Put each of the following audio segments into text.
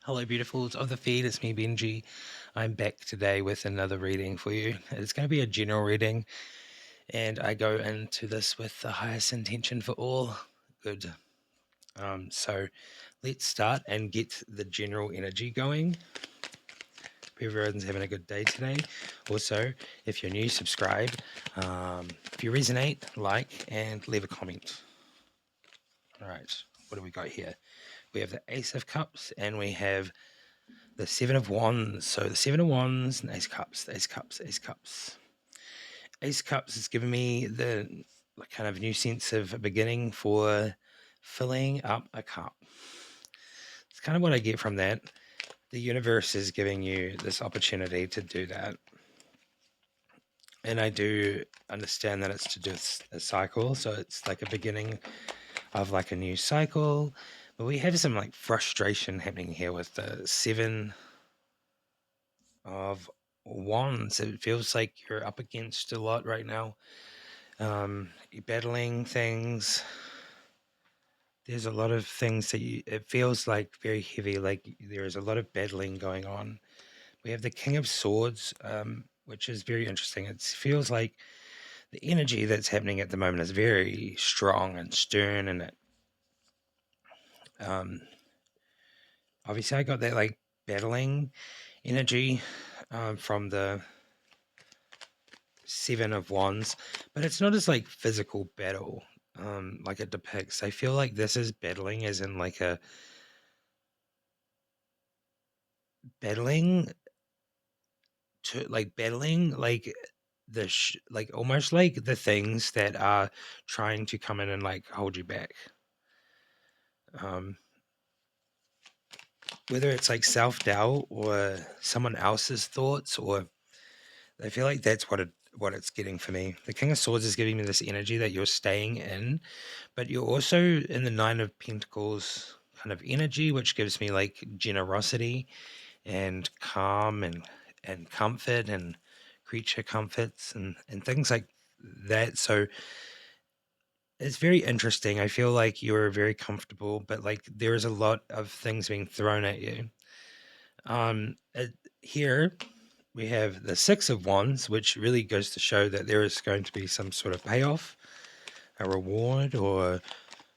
Hello, beautifuls of the feed. It's me, Benji. I'm back today with another reading for you. It's going to be a general reading, and I go into this with the highest intention for all good. So let's start and get the general energy going. Hope everyone's having a good day today. Also, if you're new, subscribe. If you resonate, like and leave a comment. All right, what do we got here? We have the Ace of Cups and we have the Seven of Wands. So the Seven of Wands and Ace of Cups, Ace of Cups, Ace of Cups. Ace of Cups is giving me the kind of new sense of a beginning for filling up a cup. It's kind of what I get from that. The universe is giving you this opportunity to do that. And I do understand that it's to do with a cycle. So it's like a beginning of like a new cycle. But we have some like frustration happening here with the Seven of Wands. It feels like you're up against a lot right now. You're battling things. There's a lot of things that it feels like very heavy, like there is a lot of battling going on. We have the King of Swords, which is very interesting. It feels like the energy that's happening at the moment is very strong and stern, and um, obviously I got that like battling energy from the Seven of Wands, but it's not as like physical battle like it depicts. I feel like this is battling as in like a battling battling like like almost like the things that are trying to come in and like hold you back. Um whether it's like self-doubt or someone else's thoughts, or I feel like that's what it's getting for me. The King of Swords is giving me this energy that you're staying in, but you're also in the Nine of Pentacles kind of energy, which gives me like generosity and calm and comfort and creature comforts and things like that. So it's very interesting. I feel like you're very comfortable, but like there is a lot of things being thrown at you. Here we have the Six of Wands, which really goes to show that there is going to be some sort of payoff, a reward, or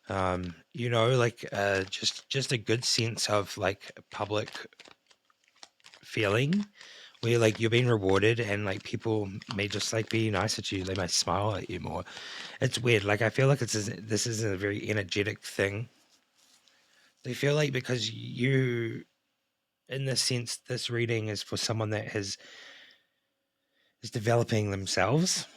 like just a good sense of like public feeling where like you're being rewarded, and like people may just like be nicer to you. They might smile at you more. It's weird. Like I feel like this is a very energetic thing. They feel like because you, in this sense, this reading is for someone that is developing themselves,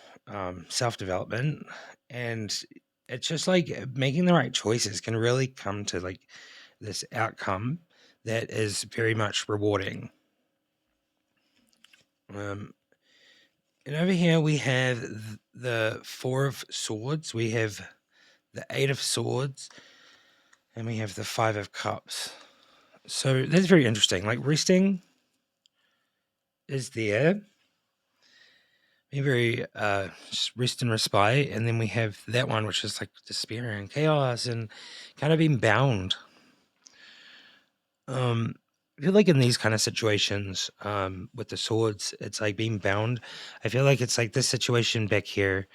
self development, and it's just like making the right choices can really come to like this outcome that is very much rewarding. Um, and over here we have the Four of Swords, we have the Eight of Swords, and we have the Five of Cups. So that's very interesting. Like resting is there, being very just rest and respite, and then we have that one which is like despair and chaos and kind of being bound. Um, I feel like in these kind of situations, with the swords, it's like being bound. I feel like it's like this situation back here.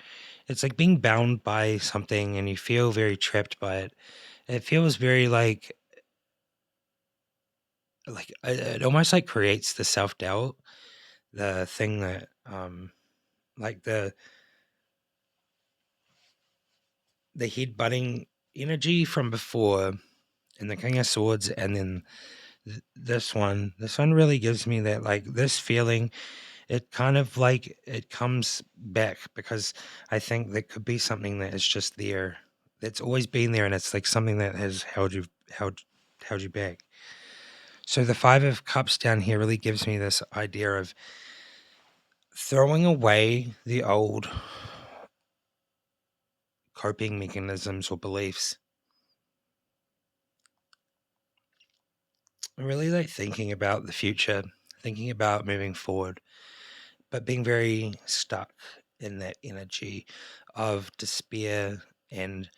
It's like being bound by something, and you feel very trapped by it. It feels very like it almost like creates the self doubt, the thing that like the head butting energy from before in the King of Swords, and then this one really gives me that like this feeling. It kind of like it comes back because I think there could be something that is just there, that's always been there, and it's like something that has held held you back. So the Five of Cups down here really gives me this idea of throwing away the old coping mechanisms or beliefs. I'm really like thinking about the future, thinking about moving forward, but being very stuck in that energy of despair, and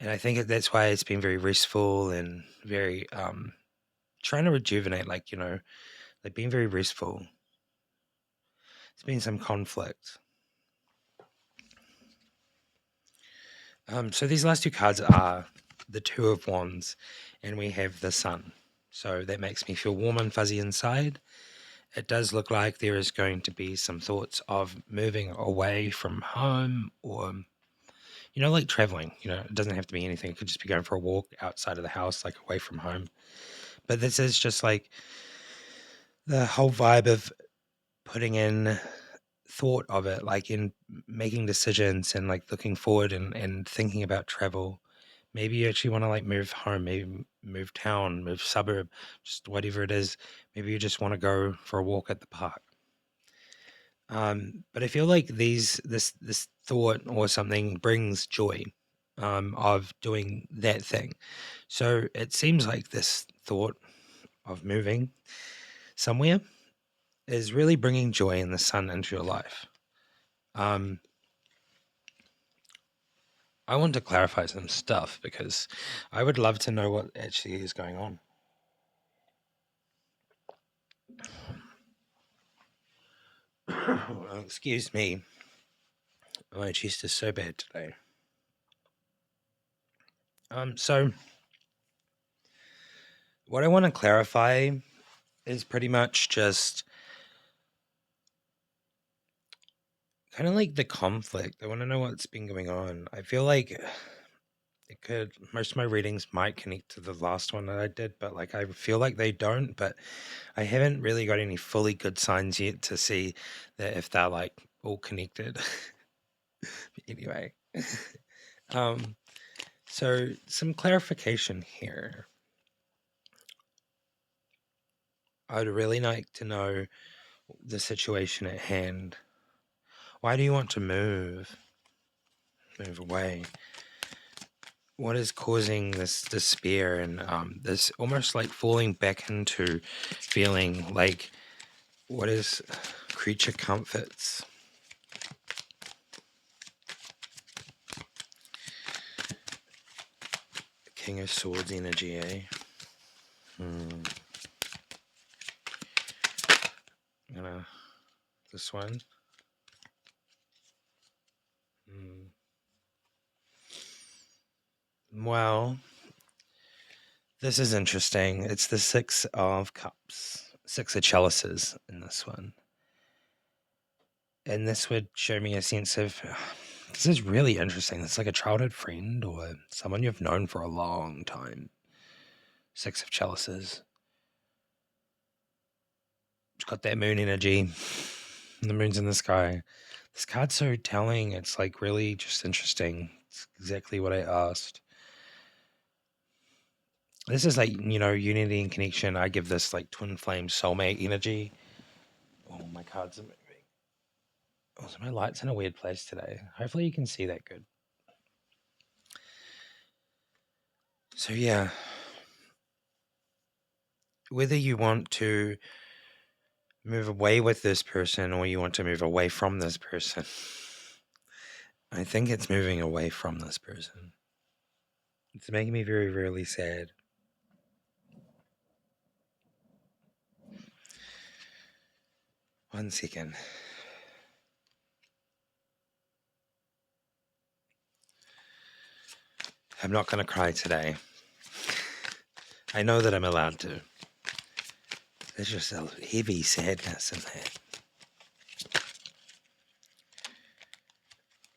I think that's why it's been very restful and very trying to rejuvenate, like being very restful. There's been some conflict. So these last two cards are the Two of Wands, and we have the Sun. So that makes me feel warm and fuzzy inside. It does look like there is going to be some thoughts of moving away from home, or, like traveling. It doesn't have to be anything. It could just be going for a walk outside of the house, like away from home. But this is just like the whole vibe of putting in thought of it, like in making decisions and like looking forward and thinking about travel. Maybe you actually want to like move home, maybe move town, move suburb, just whatever it is. Maybe you just want to go for a walk at the park. But I feel like this thought or something brings joy of doing that thing. So it seems like this thought of moving somewhere is really bringing joy and the sun into your life. I want to clarify some stuff because I would love to know what actually is going on. Excuse me. My chest is so bad today. So what I want to clarify is pretty much just kind of like the conflict. I want to know what's been going on. I feel like most of my readings might connect to the last one that I did, but like I feel like they don't, but I haven't really got any fully good signs yet to see that if they're like all connected. Anyway. um so some clarification here. I'd really like to know the situation at hand. Why do you want to move away? What is causing this despair and this almost like falling back into feeling like, what is creature comforts? King of Swords energy, eh? This one. Well, this is interesting. It's the Six of Cups, Six of Chalices in this one. And this would show me a sense of, this is really interesting. It's like a childhood friend or someone you've known for a long time. Six of Chalices. It's got that moon energy. The moon's in the sky. This card's so telling. It's like really just interesting. It's exactly what I asked. This is like, unity and connection. I give this like twin flame soulmate energy. Oh, my cards are moving. Oh, so my light's in a weird place today. Hopefully you can see that good. So yeah, whether you want to move away with this person or you want to move away from this person, I think it's moving away from this person. It's making me very, really sad. One second. I'm not going to cry today. I know that I'm allowed to. There's just a heavy sadness in that.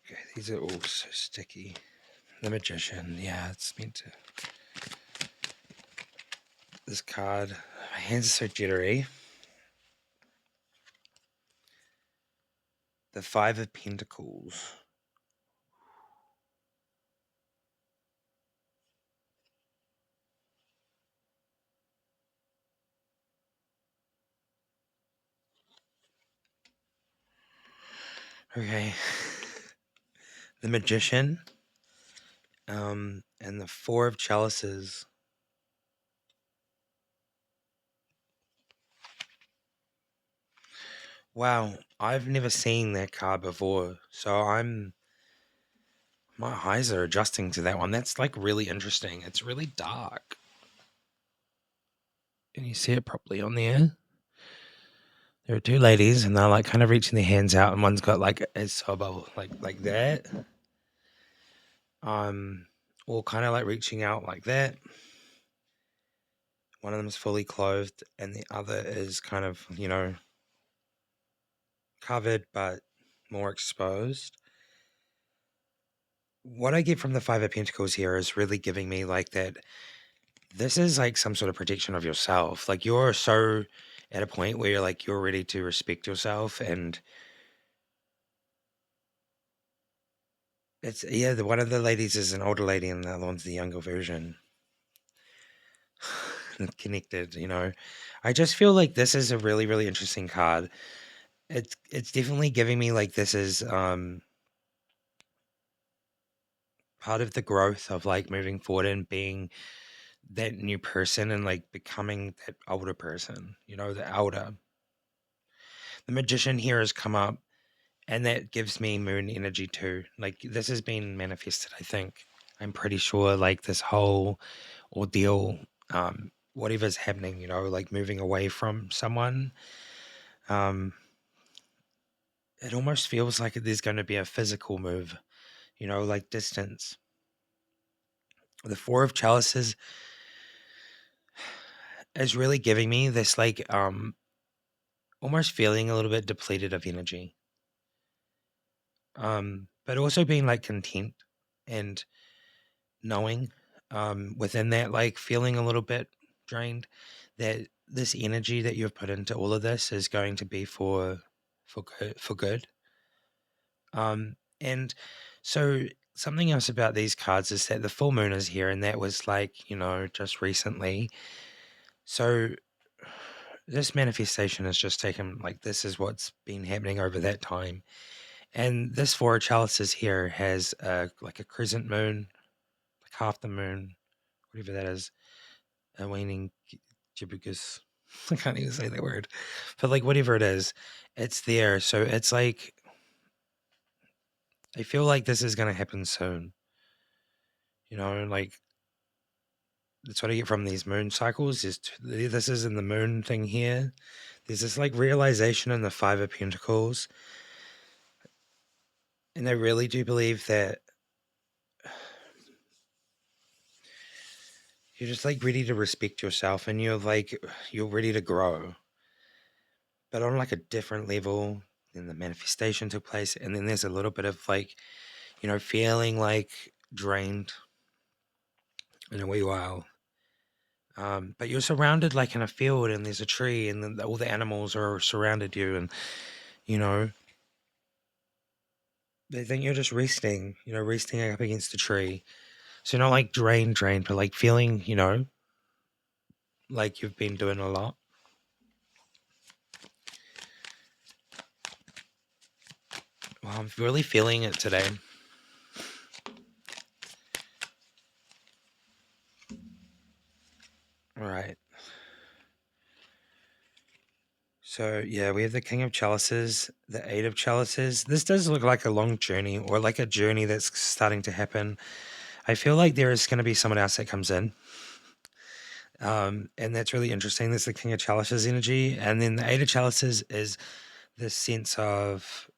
Okay, these are all so sticky. The Magician, yeah, it's meant to. This card, my hands are so jittery. The Five of Pentacles. Okay. The Magician. And the Four of Chalices. Wow, I've never seen that card before, so my eyes are adjusting to that one. That's like really interesting. It's really dark. Can you see it properly on there? There are two ladies, and they're like kind of reaching their hands out, and one's got like a soap bubble, like that, um, or kind of like reaching out like that. One of them is fully clothed, and the other is kind of covered but more exposed. What I get from the Five of Pentacles here is really giving me like that. This is like some sort of protection of yourself. Like you're so at a point where you're ready to respect yourself, and it's one of the ladies is an older lady and the other one's the younger version. Connected, I just feel like this is a really, really interesting card. It's definitely giving me like this is part of the growth of like moving forward and being that new person and like becoming that older person, the elder. The magician here has come up, and that gives me moon energy too. Like this has been manifested, I think. I'm pretty sure like this whole ordeal, whatever's happening, like moving away from someone, um, it almost feels like there's going to be a physical move, like distance. The Four of Chalices is really giving me this like almost feeling a little bit depleted of energy. But also being like content and knowing within that, like feeling a little bit drained, that this energy that you've put into all of this is going to be for good. And so something else about these cards is that the full moon is here, and that was like, just recently. So this manifestation has just taken, like, this is what's been happening over that time. And this Four of Chalices here has like a crescent moon, like half the moon, whatever that is, a waning Jibukus. I can't even say that word, but like whatever it is, it's there. So it's like, I feel like this is going to happen soon. Like that's what I get from these moon cycles. This is in the moon thing here. There's this like realization in the Five of Pentacles, and I really do believe that you're just like ready to respect yourself, and you're ready to grow, but on like a different level. Then the manifestation took place, and then there's a little bit of like, feeling like drained in a wee while. But you're surrounded like in a field, and there's a tree, and then all the animals are surrounded you, and you know they think you're just resting, resting up against the tree. So you're not like drained, but like feeling, like you've been doing a lot. Well, I'm really feeling it today. All right. So yeah, we have the King of Chalices, the Eight of Chalices. This does look like a long journey, or like a journey that's starting to happen. I feel like there is going to be someone else that comes in. And that's really interesting. There's the King of Chalices energy. And then the Eight of Chalices is this sense of,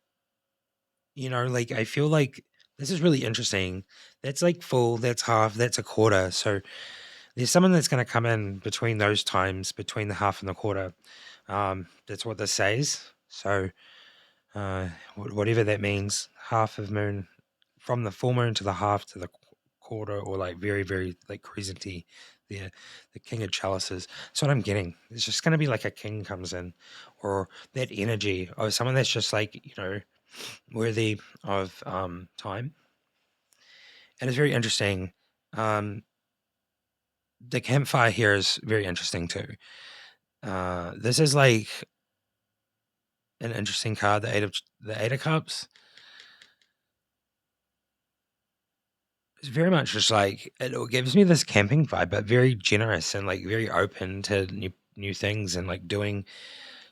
like I feel like this is really interesting. That's like full, that's half, that's a quarter. So there's someone that's going to come in between those times, between the half and the quarter. That's what this says. So whatever that means, half of moon, from the full moon to the half to the quarter, or like very, very like crescenty there, the King of Chalices. That's what I'm getting. It's just going to be like a king comes in, or that energy of someone that's just like, worthy of time. And it's very interesting. Um, the campfire here is very interesting too. This is like an interesting card, the Eight of Cups. It's very much just like it gives me this camping vibe, but very generous and like very open to new things, and like doing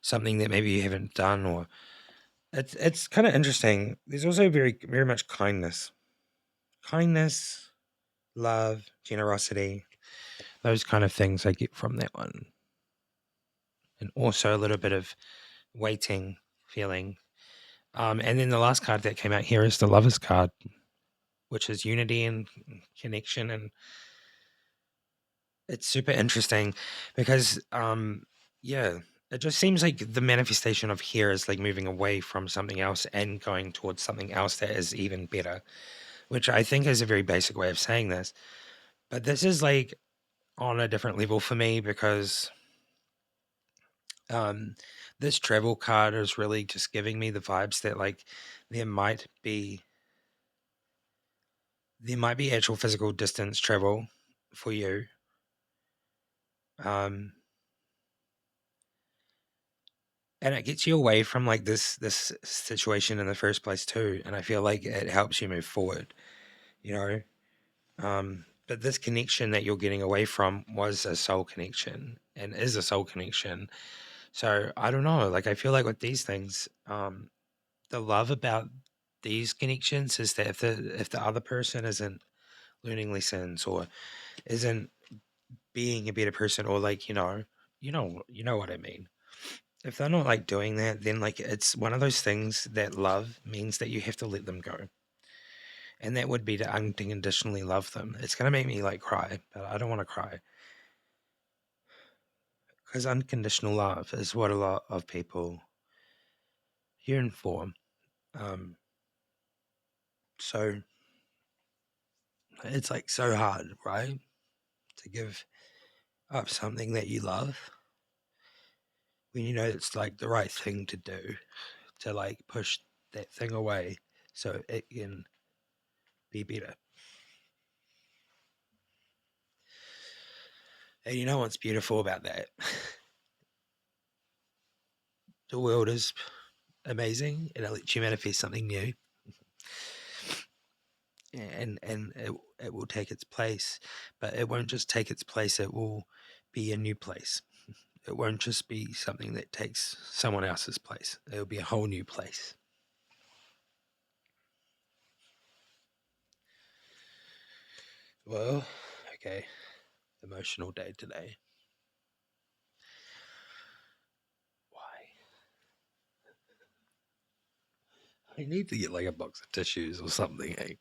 something that maybe you haven't done, or it's kind of interesting. There's also very, very much kindness, love, generosity, those kind of things I get from that one. and also a little bit of waiting feeling. And then the last card that came out here is the Lovers card, which is unity and connection, and it's super interesting because yeah, it just seems like the manifestation of here is like moving away from something else and going towards something else that is even better, which I think is a very basic way of saying this. But this is like on a different level for me because um this travel card is really just giving me the vibes that like there might be there might be actual physical distance travel for you. Um and it gets you away from like this situation in the first place too, and I feel like it helps you move forward, you know. But this connection that you're getting away from was a soul connection and is a soul connection. So I don't know, like I feel like with these things, the love about these connections is that if the other person isn't learning lessons or isn't being a better person, or like you know what I mean. If they're not like doing that, then like it's one of those things that love means that you have to let them go. And that would be to unconditionally love them. It's gonna make me like cry, but I don't want to cry. Because unconditional love is what a lot of people yearn for. Um, so it's like so hard, right? To give up something that you love when you know it's like the right thing to do, to like push that thing away so it can be better. And you know what's beautiful about that? The world is amazing and it lets you manifest something new, and it will take its place, but it won't just take its place, it will be a new place. It won't just be something that takes someone else's place, it'll be a whole new place. Well, okay, emotional day today. Why? I need to get like a box of tissues or something, eh?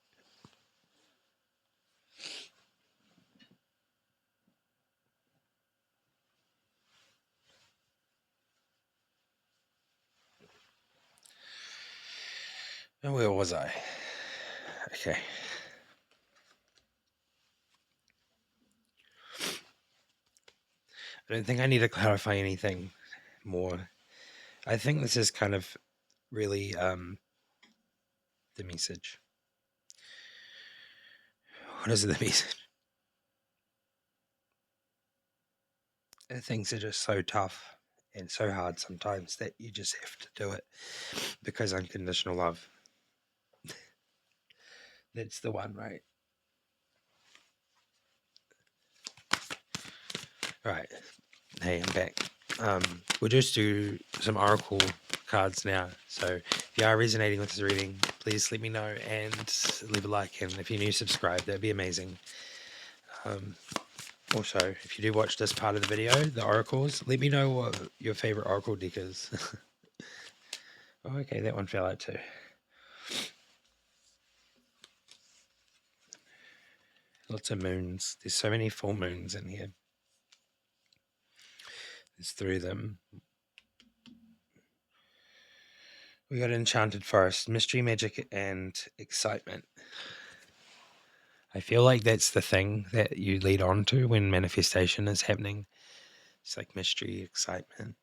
And where was I? Okay. I don't think I need to clarify anything more. I think this is kind of really the message. What is the message? Things are just so tough and so hard sometimes that you just have to do it because unconditional love. That's the one, right? Right. Hey, I'm back. We'll just do some oracle cards now. So if you are resonating with this reading, please let me know and leave a like. And if you're new, subscribe. That'd be amazing. Um, Also, if you do watch this part of the video, the oracles, let me know what your favorite oracle deck is. Oh, okay, that one fell out too. Lots of moons. There's so many full moons in here. There's three of them. We got Enchanted Forest, Mystery, Magic, and Excitement. I feel like that's the thing that you lead on to when manifestation is happening. It's like mystery, excitement,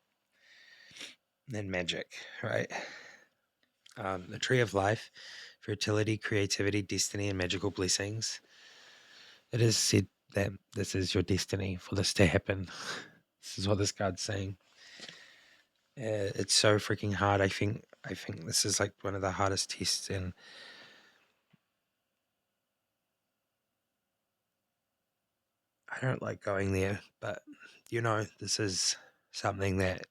and magic, right? The Tree of Life, fertility, creativity, destiny, and magical blessings. It is said that this is your destiny for this to happen. This is what this card's saying. It's so freaking hard. I think this is like one of the hardest tests, and I don't like going there. But this is something that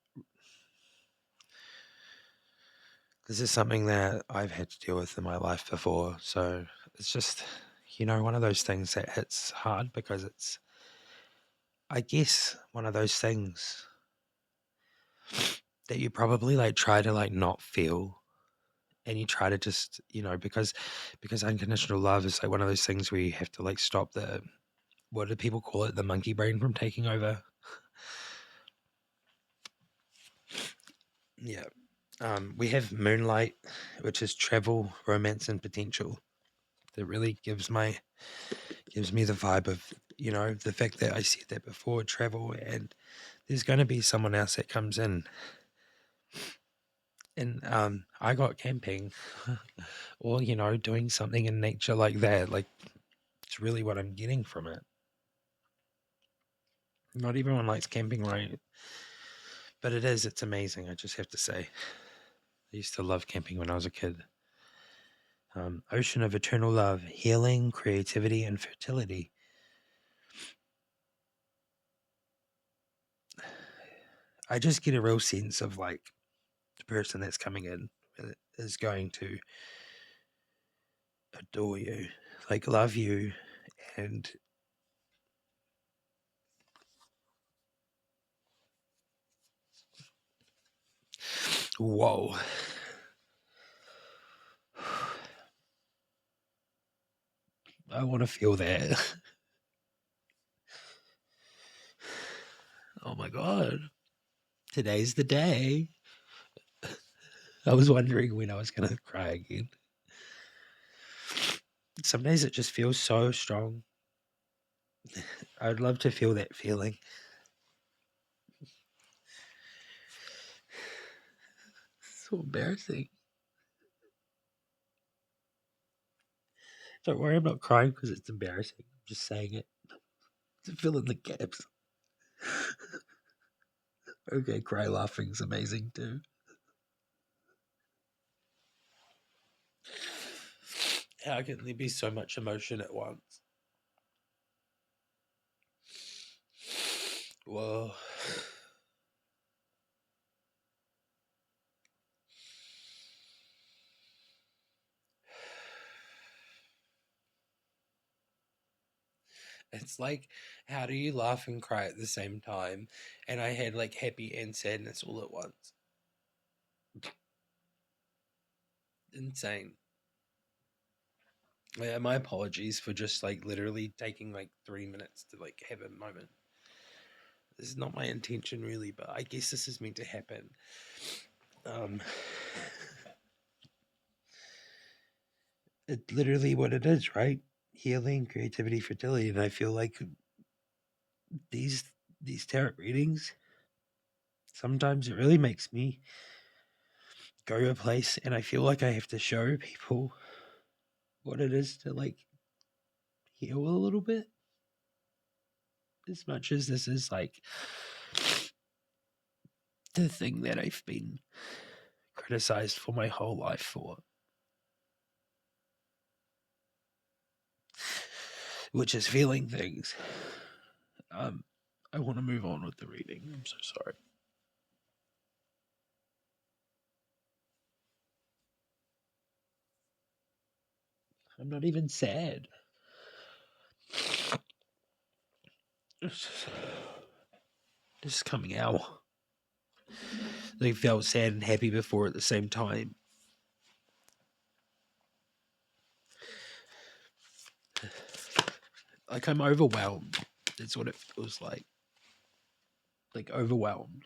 I've had to deal with in my life before. So it's just one of those things that hits hard because it's, I guess, one of those things that you probably like try to like not feel, and you try to just, because unconditional love is like one of those things where you have to like stop the, what do people call it, the monkey brain from taking over. Yeah. We have moonlight, which is travel, romance, and potential. That really gives me the vibe of, the fact that I said that before, travel, and there's going to be someone else that comes in. And I got camping or, doing something in nature like that. Like, it's really what I'm getting from it. Not everyone likes camping, right? But it's amazing. I just have to say, I used to love camping when I was a kid. Ocean of eternal love, healing, creativity, and fertility. I just get a real sense of like the person that's coming in is going to adore you, like love you, and whoa. I want to feel that. Oh my God. Today's the day. I was wondering when I was going to cry again. Some days it just feels so strong. I'd love to feel that feeling. So embarrassing. Don't worry, I'm not crying because it's embarrassing. I'm just saying it to fill in the gaps. Okay, cry laughing's amazing too. How can there be so much emotion at once? Whoa. It's like, how do you laugh and cry at the same time? And I had like happy and sadness all at once. Insane. Yeah, my apologies for just like literally taking like 3 minutes to like have a moment. This is not my intention really, but I guess this is meant to happen. Um, it's literally what it is, right? Healing, creativity, fertility, and I feel like these these tarot readings sometimes it really makes me go to a place, and I feel like I have to show people what it is to like heal a little bit. As much as this is like the thing that I've been criticized for my whole life for, which is feeling things. Um, I want to move on with the reading. I'm so sorry. I'm not even sad. It's just coming out. They felt sad and happy before at the same time. Like I'm overwhelmed. That's what it feels like. Like overwhelmed.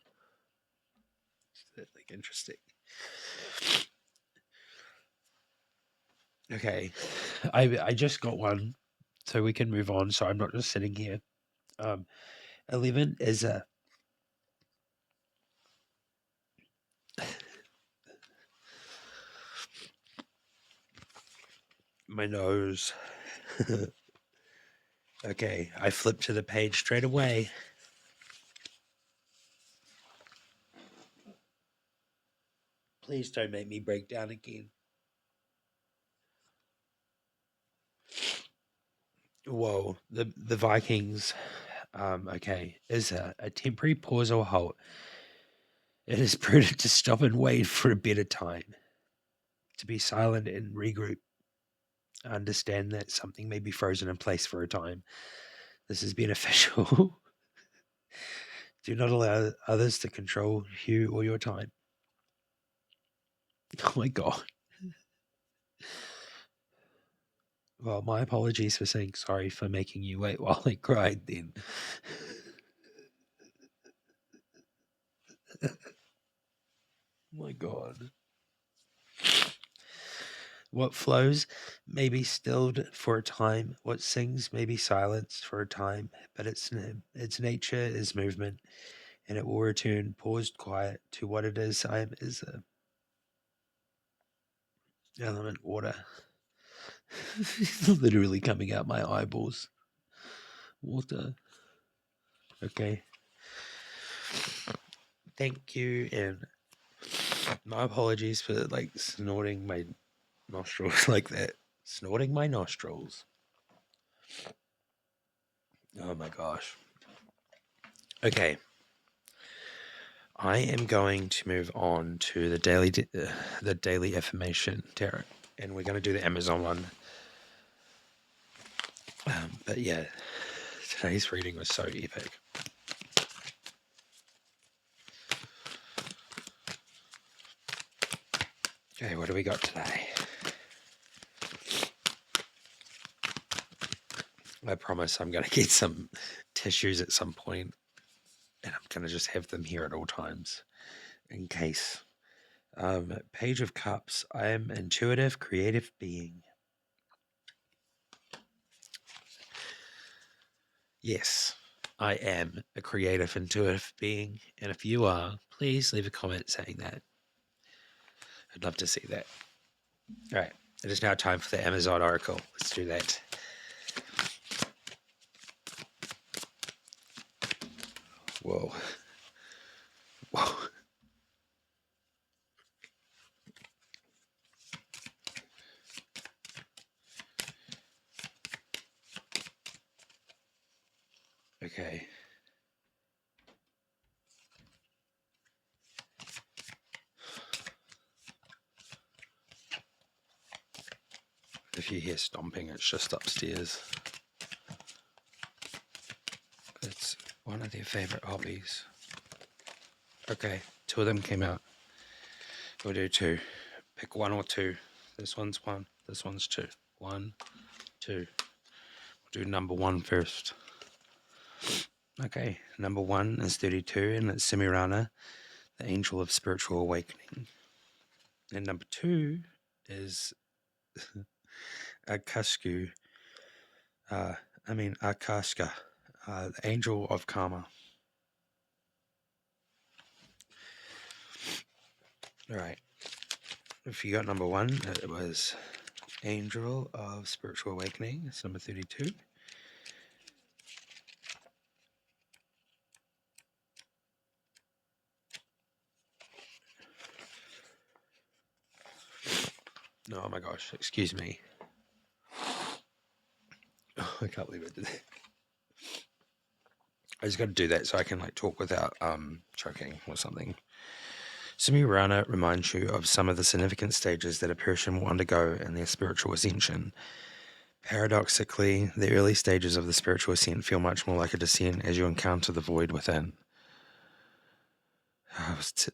Like interesting. Okay, I just got one, so we can move on. So I'm not just sitting here. 11 is a my nose. Okay, I flipped to the page straight away. Please don't make me break down again. Whoa, the Vikings. Okay, is a temporary pause or halt. It is prudent to stop and wait for a better time. To be silent and regroup. Understand that something may be frozen in place for a time. This is beneficial. Do not allow others to control you or your time. Oh my God. Well, my apologies for saying sorry for making you wait while I cried then. My God. What flows may be stilled for a time, what sings may be silenced for a time, but its nature is movement, and it will return paused quiet to what it is. I am is a element water. Literally coming out my eyeballs. Water. Okay. Thank you, and my apologies for like snorting my nostrils like that. Snorting my nostrils. Oh my gosh. Okay. I am going to move on to the daily affirmation tarot, and we're going to do the Amazon one. But yeah, today's reading was so epic. Okay, what do we got today? I promise I'm going to get some tissues at some point, and I'm going to just have them here at all times in case. Page of Cups. I am intuitive, creative being. Yes, I am a creative, intuitive being, and if you are, please leave a comment saying that. I'd love to see that. All right, it is now time for the Amazon Oracle. Let's do that. Whoa. Whoa. Okay. If you hear stomping, it's just upstairs. It's one of their favorite hobbies. Okay, 2 of them came out. We'll do 2. Pick 1 or 2. This one's 1. This one's 2. 1, 2. We'll do number 1 first. Okay, number 1 is 32, and it's Semirana, the angel of spiritual awakening. And number 2 is Akashka, the angel of karma. All right. If you got number 1, it was angel of spiritual awakening. It's number 32. Oh my gosh, excuse me. Oh, I can't believe I did that. I just got to do that so I can like talk without choking or something. Samirana reminds you of some of the significant stages that a person will undergo in their spiritual ascension. Paradoxically, the early stages of the spiritual ascent feel much more like a descent as you encounter the void within.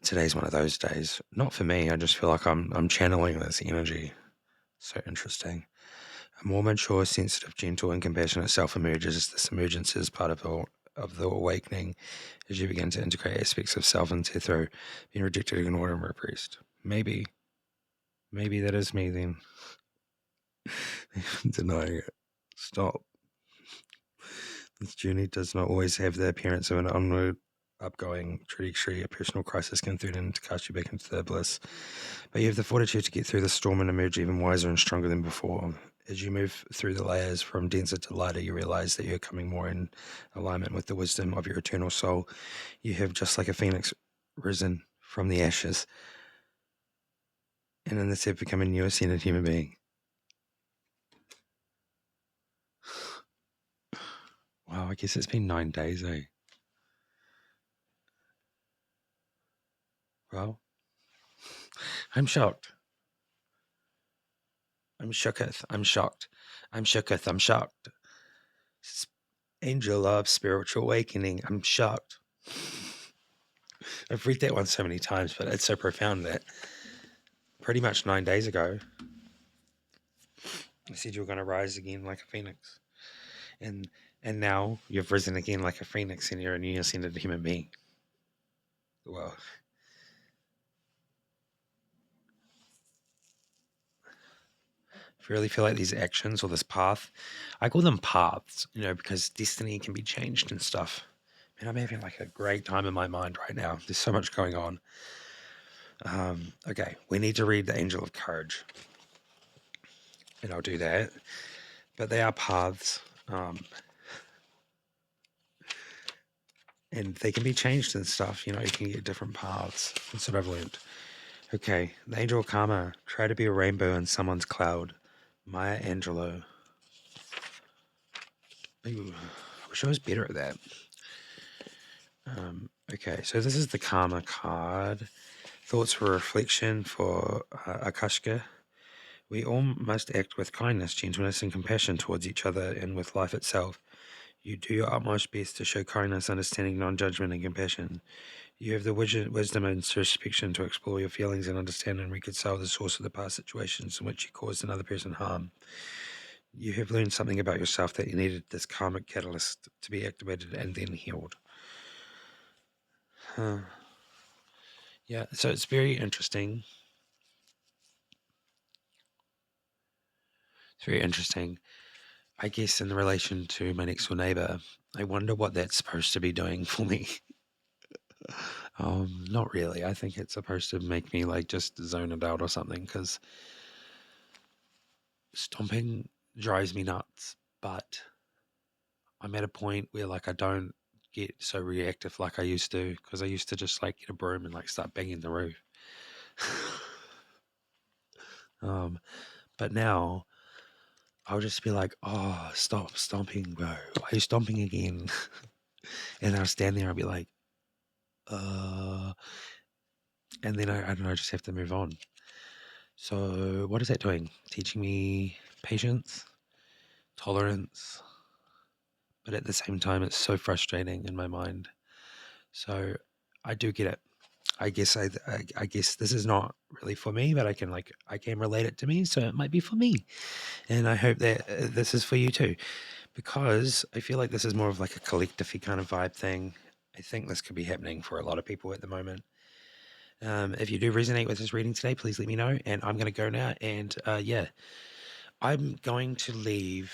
Today's one of those days. Not for me. I just feel like I'm channeling this energy. So interesting. A more mature, sensitive, gentle, and compassionate self emerges. This emergence is part of the awakening as you begin to integrate aspects of self into through being rejected, ignored, and repressed. Maybe that is me then. Denying it. Stop. This journey does not always have the appearance of an onward, upgoing trajectory. A personal crisis can threaten to cast you back into the bliss. But you have the fortitude to get through the storm and emerge even wiser and stronger than before. As you move through the layers from denser to lighter, you realize that you're coming more in alignment with the wisdom of your eternal soul. You have, just like a phoenix, risen from the ashes, and in this have become a new ascended human being. Wow, I guess it's been 9 days, eh? Well, I'm shocked. I'm shooketh. I'm shocked. I'm shooketh. I'm shocked. Angel of spiritual awakening. I'm shocked. I've read that one so many times, but it's so profound that pretty much 9 days ago, I said you were going to rise again like a phoenix, and now you've risen again like a phoenix, and you're a new ascended human being. Well, if you really feel like these actions or this path, I call them paths, because destiny can be changed and stuff. Man, I'm having like a great time in my mind right now. There's so much going on. Okay, we need to read the Angel of Courage, and I'll do that. But they are paths, and they can be changed and stuff. You can get different paths. That's what I've learned. Okay, the Angel of Karma. Try to be a rainbow in someone's cloud. Maya Angelou. Ooh, I wish I was better at that. Okay, so this is the Karma card. Thoughts for reflection for Akashka. We all must act with kindness, gentleness, and compassion towards each other and with life itself. You do your utmost best to show kindness, understanding, non-judgment, and compassion. You have the wisdom and introspection to explore your feelings and understand and reconcile the source of the past situations in which you caused another person harm. You have learned something about yourself that you needed this karmic catalyst to be activated and then healed. Yeah, so it's very interesting. It's very interesting. I guess in relation to my next door neighbor, I wonder what that's supposed to be doing for me. Not really. I think it's supposed to make me like just zone it out or something, because stomping drives me nuts. But I'm at a point where like I don't get so reactive like I used to, because I used to just like get a broom and like start banging the roof. But now I'll just be like, oh, stop stomping, bro. Why are you stomping again? And I'll stand there and I'll be like, and then I don't know, I just have to move on. So what is that doing? Teaching me patience, tolerance, but at the same time, it's so frustrating in my mind. So I do get it. I guess I guess this is not really for me, but I can relate it to me, so it might be for me, and I hope that this is for you too, because I feel like this is more of like a collective kind of vibe thing. I think this could be happening for a lot of people at the moment. If you do resonate with this reading today, please let me know, and I'm going to go now. And yeah, I'm going to leave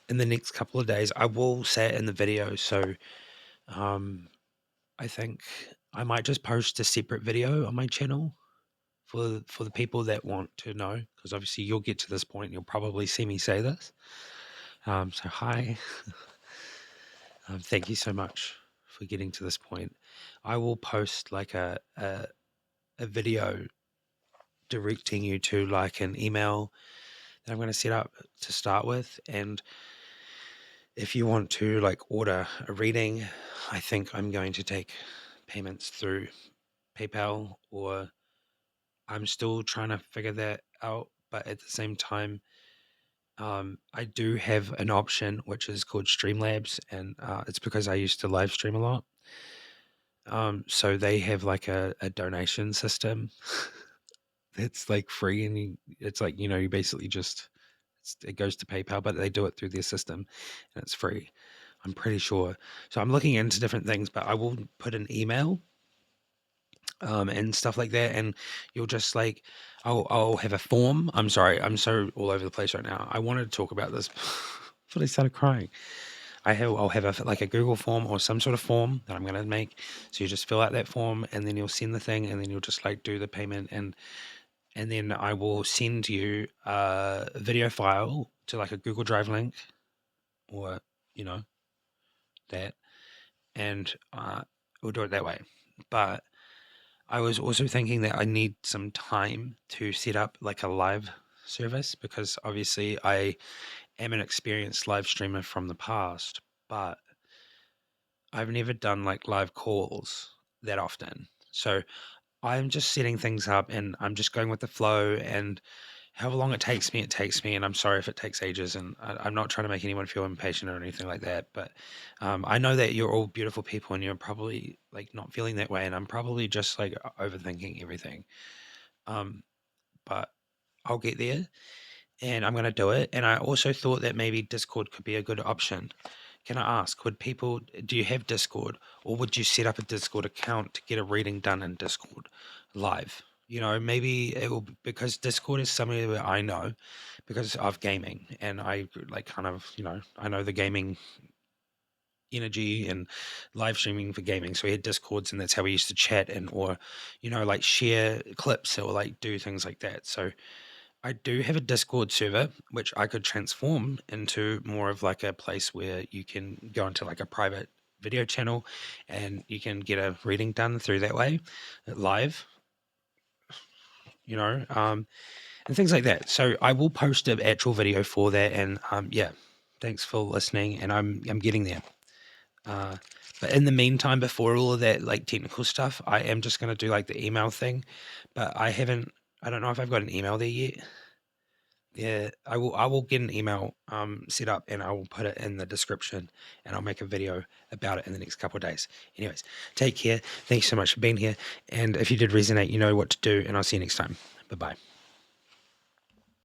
in the next couple of days. I will say it in the video, so I think I might just post a separate video on my channel for the people that want to know, because obviously you'll get to this point and you'll probably see me say this. So hi, thank you so much for getting to this point. I will post like a video directing you to like an email that I'm going to set up to start with, and if you want to like order a reading, I think I'm going to take payments through PayPal, or I'm still trying to figure that out. But at the same time, I do have an option which is called Streamlabs, and it's because I used to live stream a lot. So they have like a donation system that's like free, and it's like you basically just it goes to PayPal, but they do it through their system, and it's free. I'm pretty sure. So I'm looking into different things, but I will put an email and stuff like that, and you'll just like I'll have a form. I'm sorry, I'm so all over the place right now. I wanted to talk about this, but I started crying. I'll have like a Google form or some sort of form that I'm going to make. So you just fill out that form, and then you'll send the thing, and then you'll just like do the payment, and then I will send you a video file to like a Google Drive link, or you know that, and we'll do it that way. But I was also thinking that I need some time to set up like a live service, because obviously I am an experienced live streamer from the past, but I've never done like live calls that often. So I'm just setting things up, and I'm just going with the flow, and however long it takes me, and I'm sorry if it takes ages, and I'm not trying to make anyone feel impatient or anything like that, but I know that you're all beautiful people, and you're probably like not feeling that way, and I'm probably just like overthinking everything. Um, but I'll get there, and I'm going to do it. And I also thought that maybe Discord could be a good option. Can I ask, would people, do you have Discord, or would you set up a Discord account to get a reading done in Discord live? You know, maybe it will, because Discord is somewhere where I know because of gaming, and I like kind of, I know the gaming energy and live streaming for gaming. So we had Discords, and that's how we used to chat and, or, like share clips or like do things like that. So I do have a Discord server, which I could transform into more of like a place where you can go into like a private video channel and you can get a reading done through that way, live, you know, um, and things like that. So I will post an actual video for that. And yeah, thanks for listening. And I'm getting there. Uh, but in the meantime, before all of that like technical stuff, I am just going to do like the email thing. But I don't know if I've got an email there yet. Yeah, I will get an email set up, and I will put it in the description, and I'll make a video about it in the next couple of days. Anyways, take care. Thanks so much for being here. And if you did resonate, you know what to do, and I'll see you next time. Bye bye.